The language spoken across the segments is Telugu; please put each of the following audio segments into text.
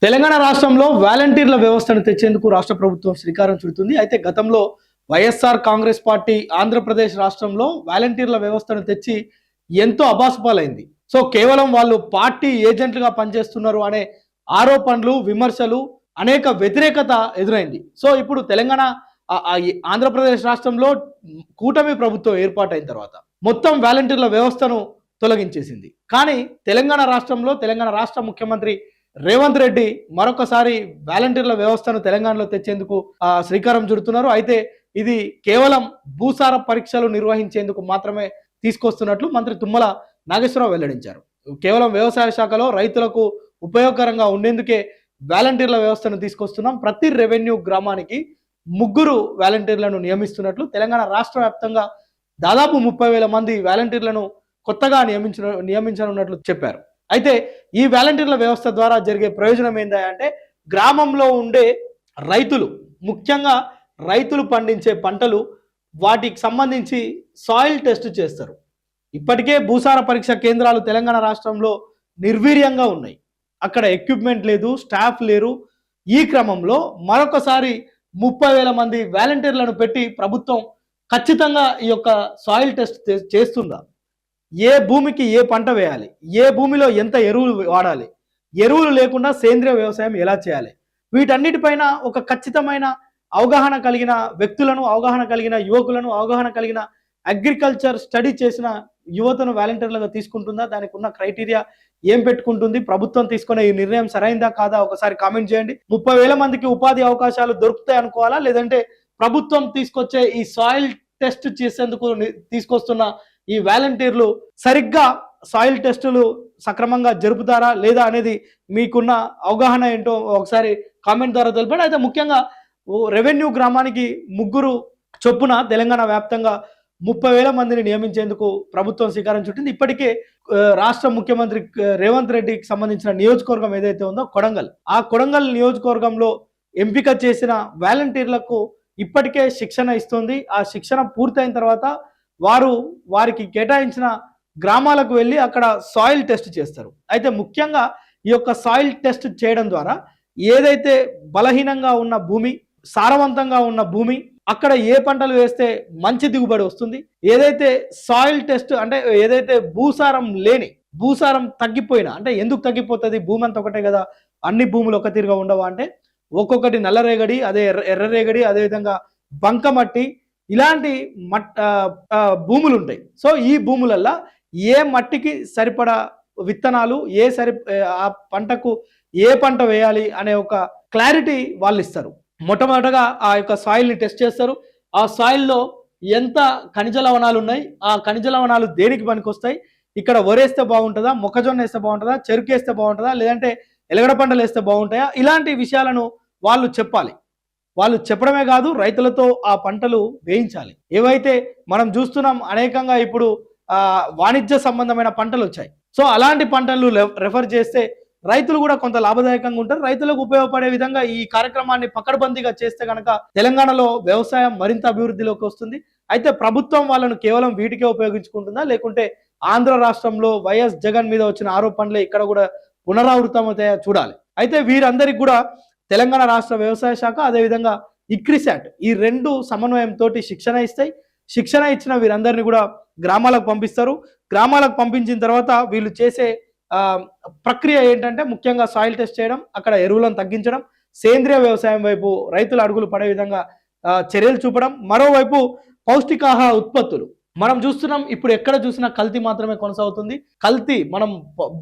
తెలంగాణ రాష్ట్రంలో వాలంటీర్ల వ్యవస్థను తెచ్చేందుకు రాష్ట్ర ప్రభుత్వం శ్రీకారం చుడుతుంది. అయితే గతంలో వైఎస్ఆర్ కాంగ్రెస్ పార్టీ ఆంధ్రప్రదేశ్ రాష్ట్రంలో వాలంటీర్ల వ్యవస్థను తెచ్చి ఎంతో అబాసుపాలైంది. సో కేవలం వాళ్ళు పార్టీ ఏజెంట్లుగా పనిచేస్తున్నారు అనే ఆరోపణలు, విమర్శలు, అనేక వ్యతిరేకత ఎదురైంది. సో ఇప్పుడు తెలంగాణ ఆంధ్రప్రదేశ్ రాష్ట్రంలో కూటమి ప్రభుత్వం ఏర్పాటైన తర్వాత మొత్తం వాలంటీర్ల వ్యవస్థను తొలగించేసింది. కానీ తెలంగాణ రాష్ట్రంలో తెలంగాణ రాష్ట్ర ముఖ్యమంత్రి రేవంత్ రెడ్డి మరొకసారి వాలంటీర్ల వ్యవస్థను తెలంగాణలో తెచ్చేందుకు శ్రీకారం చుడుతున్నారు. అయితే ఇది కేవలం భూసార పరీక్షలు నిర్వహించేందుకు మాత్రమే తీసుకొస్తున్నట్లు మంత్రి తుమ్మల నాగేశ్వరరావు వెల్లడించారు. కేవలం వ్యవసాయ శాఖలో రైతులకు ఉపయోగకరంగా ఉండేందుకే వాలంటీర్ల వ్యవస్థను తీసుకొస్తున్నాం. ప్రతి రెవెన్యూ గ్రామానికి 3 వాలంటీర్లను నియమిస్తున్నట్లు తెలంగాణ రాష్ట్ర వ్యాప్తంగా దాదాపు 30,000 మంది వాలంటీర్లను కొత్తగా నియమించనున్నట్లు చెప్పారు. అయితే ఈ వాలంటీర్ల వ్యవస్థ ద్వారా జరిగే ప్రయోజనం ఏంటంటే గ్రామంలో ఉండే రైతులు, ముఖ్యంగా రైతులు పండించే పంటలు, వాటికి సంబంధించి సాయిల్ టెస్ట్ చేస్తారు. ఇప్పటికే భూసార పరీక్ష కేంద్రాలు తెలంగాణ రాష్ట్రంలో నిర్వీర్యంగా ఉన్నాయి. అక్కడ ఎక్విప్మెంట్ లేదు, స్టాఫ్ లేరు. ఈ క్రమంలో మరొకసారి 30,000 మంది వాలంటీర్లను పెట్టి ప్రభుత్వం ఖచ్చితంగా ఈ యొక్క సాయిల్ టెస్ట్ చేస్తుందా, ఏ భూమికి ఏ పంట వేయాలి, ఏ భూమిలో ఎంత ఎరువులు వాడాలి, ఎరువులు లేకుండా సేంద్రియ వ్యవసాయం ఎలా చేయాలి, వీటన్నిటిపైన ఒక ఖచ్చితమైన అవగాహన కలిగిన వ్యక్తులను, అవగాహన కలిగిన యువకులను, అవగాహన కలిగిన అగ్రికల్చర్ స్టడీ చేసిన యువతను వాలంటీర్లుగా తీసుకుంటుందా, దానికి ఉన్న క్రైటీరియా ఏం పెట్టుకుంటుంది, ప్రభుత్వం తీసుకునే ఈ నిర్ణయం సరైందా కాదా ఒకసారి కామెంట్ చేయండి. 30,000 మందికి ఉపాధి అవకాశాలు దొరుకుతాయి అనుకోవాలా, లేదంటే ప్రభుత్వం తీసుకొచ్చే ఈ సాయిల్ టెస్ట్ చేసేందుకు తీసుకొస్తున్న ఈ వాలంటీర్లు సరిగ్గా సాయిల్ టెస్టులు సక్రమంగా జరుపుతారా లేదా అనేది మీకున్న అవగాహన ఏంటో ఒకసారి కామెంట్ ద్వారా తెలపండి. అయితే ముఖ్యంగా రెవెన్యూ గ్రామానికి 3 చొప్పున తెలంగాణ వ్యాప్తంగా 30,000 మందిని నియమించేందుకు ప్రభుత్వం శ్రీకారం చుట్టింది. ఇప్పటికే రాష్ట్ర ముఖ్యమంత్రి రేవంత్ రెడ్డికి సంబంధించిన నియోజకవర్గం ఏదైతే ఉందో కొడంగల్, ఆ కొడంగల్ నియోజకవర్గంలో ఎంపిక చేసిన వాలంటీర్లకు ఇప్పటికే శిక్షణ ఇస్తుంది. ఆ శిక్షణ పూర్తయిన తర్వాత వారికి కేటాయించిన గ్రామాలకు వెళ్ళి అక్కడ సాయిల్ టెస్ట్ చేస్తారు. అయితే ముఖ్యంగా ఈ యొక్క సాయిల్ టెస్ట్ చేయడం ద్వారా ఏదైతే బలహీనంగా ఉన్న భూమి, సారవంతంగా ఉన్న భూమి, అక్కడ ఏ పంటలు వేస్తే మంచి దిగుబడి వస్తుంది, ఏదైతే సాయిల్ టెస్ట్ అంటే ఏదైతే భూసారం తగ్గిపోయినా, అంటే ఎందుకు తగ్గిపోతుంది, భూమి అంతా ఒకటే కదా, అన్ని భూములు ఒక తీరుగా ఉండవా అంటే ఒక్కొక్కటి నల్లరేగడి, అదే ఎర్రరేగడి, అదేవిధంగా బంకమట్టి, ఇలాంటి భూములు ఉంటాయి. సో ఈ భూములల్లో ఏ మట్టికి సరిపడా విత్తనాలు, ఆ పంటకు ఏ పంట వేయాలి అనే ఒక క్లారిటీ వాళ్ళు ఇస్తారు. మొట్టమొదటగా ఆ యొక్క సాయిల్ని టెస్ట్ చేస్తారు. ఆ సాయిల్లో ఎంత ఖనిజ లవణాలు ఉన్నాయి, ఆ ఖనిజ లవణాలు దేనికి పనికొస్తాయి, ఇక్కడ వరేస్తే బాగుంటుందా, మొక్కజొన్న వేస్తే బాగుంటుందా, చెరుకు వేస్తే బాగుంటుందా, లేదంటే ఎలగడ పంటలు వేస్తే బాగుంటాయా, ఇలాంటి విషయాలను వాళ్ళు చెప్పాలి. వాళ్ళు చెప్పడమే కాదు, రైతులతో ఆ పంటలు వేయించాలి. ఏవైతే మనం చూస్తున్నాం అనేకంగా ఇప్పుడు వాణిజ్య సంబంధమైన పంటలు వచ్చాయి. సో అలాంటి పంటలు రెఫర్ చేస్తే రైతులు కూడా కొంత లాభదాయకంగా ఉంటారు. రైతులకు ఉపయోగపడే విధంగా ఈ కార్యక్రమాన్ని పకడ్బందీగా చేస్తే కనుక తెలంగాణలో వ్యవసాయం మరింత అభివృద్ధిలోకి వస్తుంది. అయితే ప్రభుత్వం వాళ్ళను కేవలం వీటికే ఉపయోగించుకుంటుందా, లేకుంటే ఆంధ్ర రాష్ట్రంలో వైఎస్ జగన్ మీద వచ్చిన ఆరోపణలే ఇక్కడ కూడా పునరావృతమవుతాయా చూడాలి. అయితే వీరందరికీ కూడా తెలంగాణ రాష్ట్ర వ్యవసాయ శాఖ, అదేవిధంగా ఇక్రిసాట్, ఈ 2 సమన్వయంతో శిక్షణ ఇస్తాయి. శిక్షణ ఇచ్చిన వీరందరినీ కూడా గ్రామాలకు పంపిస్తారు. గ్రామాలకు పంపించిన తర్వాత వీళ్ళు చేసే ప్రక్రియ ఏంటంటే ముఖ్యంగా సాయిల్ టెస్ట్ చేయడం, అక్కడ ఎరువులను తగ్గించడం, సేంద్రియ వ్యవసాయం వైపు రైతుల అడుగులు పడే విధంగా చర్యలు చూపడం, మరోవైపు పౌష్టికాహార ఉత్పత్తులు మనం చూస్తున్నాం. ఇప్పుడు ఎక్కడ చూసినా కల్తీ మాత్రమే కొనసాగుతుంది. కల్తీ, మనం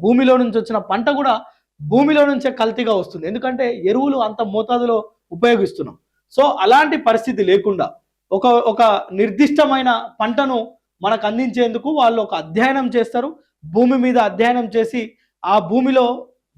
భూమిలో నుంచి వచ్చిన పంట కూడా భూమిలో నుంచే కల్తీగా వస్తుంది, ఎందుకంటే ఎరువులు అంత మోతాదులో ఉపయోగిస్తున్నాం. సో అలాంటి పరిస్థితి లేకుండా ఒక నిర్దిష్టమైన పంటను మనకు అందించేందుకు వాళ్ళు ఒక అధ్యయనం చేస్తారు. భూమి మీద అధ్యయనం చేసి ఆ భూమిలో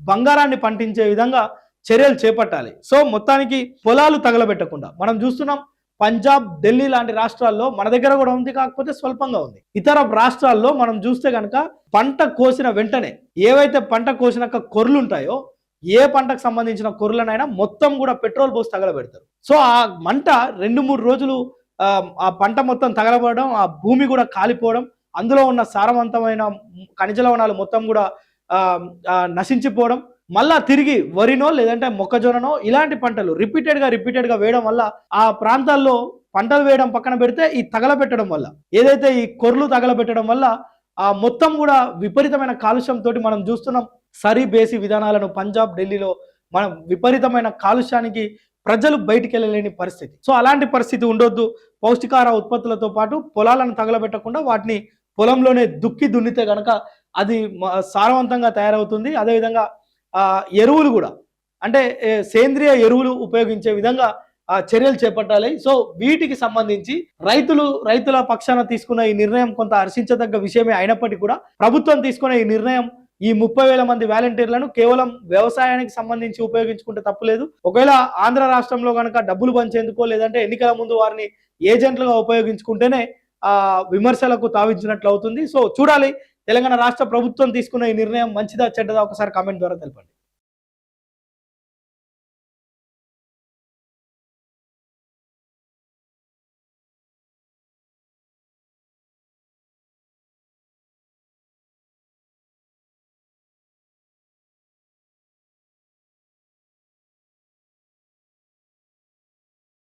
బంగారాన్ని పండించే విధంగా చర్యలు చేపట్టాలి. సో మొత్తానికి పొలాలు తగలబెట్టకుండా మనం చూస్తున్నాం. పంజాబ్, ఢిల్లీ లాంటి రాష్ట్రాల్లో, మన దగ్గర కూడా ఉంది, కాకపోతే స్వల్పంగా ఉంది. ఇతర రాష్ట్రాల్లో మనం చూస్తే కనుక పంట కోసిన వెంటనే ఏవైతే పంట కోసినాక కొర్రలు ఉంటాయో, ఏ పంటకు సంబంధించిన కొర్రలనైనా మొత్తం కూడా పెట్రోల్ పోసి తగలబెడతారు. సో ఆ మంట 2-3 రోజులు ఆ పంట మొత్తం తగలబడడం, ఆ భూమి కూడా కాలిపోవడం, అందులో ఉన్న సారవంతమైన ఖనిజ లవణాలు మొత్తం కూడా నశించిపోవడం, మళ్ళా తిరిగి వరినో లేదంటే మొక్కజొన్ననో ఇలాంటి పంటలు రిపీటెడ్ గా వేయడం వల్ల ఆ ప్రాంతాల్లో పంటలు వేయడం పక్కన పెడితే ఈ తగలబెట్టడం వల్ల ఏదైతే ఈ కొర్రలు తగలబెట్టడం వల్ల ఆ మొత్తం కూడా విపరీతమైన కాలుష్యంతో మనం చూస్తున్నాం. సరి బేసి విధానాలను పంజాబ్ ఢిల్లీలో మనం విపరీతమైన కాలుష్యానికి ప్రజలు బయటికి వెళ్ళలేని పరిస్థితి. సో అలాంటి పరిస్థితి ఉండొద్దు. పౌష్టికాహార ఉత్పత్తులతో పాటు పొలాలను తగలబెట్టకుండా వాటిని పొలంలోనే దున్నితే గనక అది సారవంతంగా తయారవుతుంది. అదేవిధంగా ఎరువులు కూడా అంటే సేంద్రియ ఎరువులు ఉపయోగించే విధంగా చర్యలు చేపట్టాలి. సో వీటికి సంబంధించి రైతుల పక్షాన తీసుకున్న ఈ నిర్ణయం కొంత హర్షించదగ్గ విషయమే అయినప్పటికీ కూడా ప్రభుత్వం తీసుకున్న ఈ నిర్ణయం ఈ 30,000 మంది వాలంటీర్లను కేవలం వ్యవసాయానికి సంబంధించి ఉపయోగించుకుంటే తప్పులేదు. ఒకవేళ ఆంధ్ర రాష్ట్రంలో కనుక డబ్బులు పంచేందుకో లేదంటే ఎన్నికల ముందు వారిని ఏజెంట్లుగా ఉపయోగించుకుంటేనే విమర్శలకు తావించినట్లు అవుతుంది. సో చూడాలి తెలంగాణ రాష్ట్ర ప్రభుత్వం తీసుకున్న ఈ నిర్ణయం మంచిదా చెడ్డదా ఒకసారి కామెంట్ ద్వారా తెలపండి.